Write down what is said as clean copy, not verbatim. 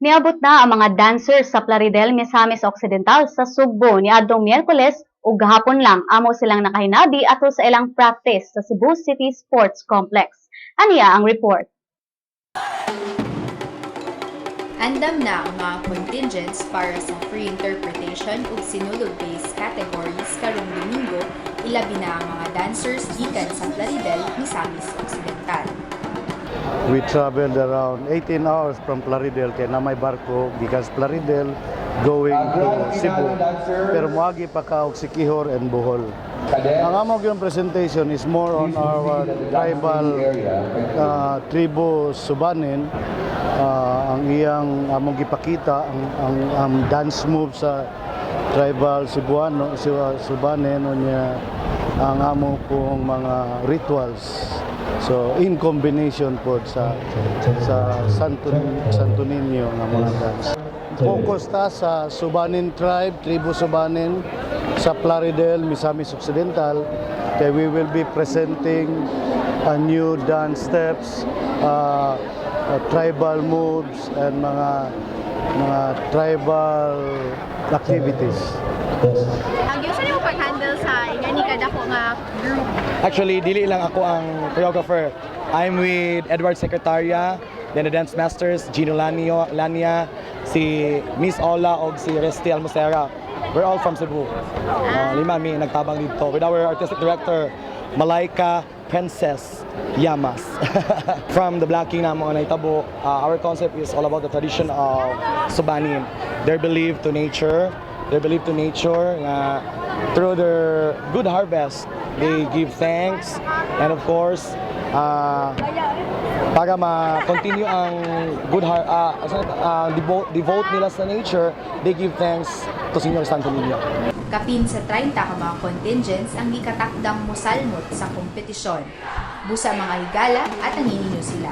Miabot na ang mga dancers sa Plaridel, Misamis Occidental sa Sugbo niadtong Miyerkules ug gahapon lang amo silang nakahinabi ato sa ilang practice sa Cebu City Sports Complex. Aniya ang report. Andam na ang mga contingents para sa free interpretation ug sinulog-based categories karong Domingo, ilabi na ang mga dancers gikan sa Plaridel, Misamis Occidental. We traveled around 18 hours from Plaridel kay na may barko because Plaridel going to Cebu. Pero moagi pa ka og Siquijor and Bohol. Ang among yung presentation is more on our tribal tribu Subanen. Ang iyang among gipakita ang dance move sa tribal Cebuano, Subanen unya ang among pong mga rituals. So in combination po sa Santo Niño nga mga dance. Focus ta sa Subanen tribe, tribu Subanen sa Plaridel, Misamis Occidental. Kaya we will be presenting new dance steps, tribal moves and mga tribal activities. Ang gusto niyo pag-handle sa ingani kada ko nga group? Actually, dili lang ako ang choreographer. I'm with Edward Secretaria, then the dance masters, Gino Lania, si Miss Ola o si Resti Almosera. We're all from Cebu. Lima mi nagtabang dito. With our artistic director, Malaika Princess Yamas. From the Blacking na mga naitabo, our concept is all about the tradition of Subanin. Their belief to nature. They believe to nature through their good harvest. They give thanks and of course para ma-continue ang good devote nila sa nature, they give thanks to Señor Santo Niño. Kapin sa 30 ka mga contingents ang gikatakdang mosalmot sa kompetisyon. Busa mga higala at nanginino sila.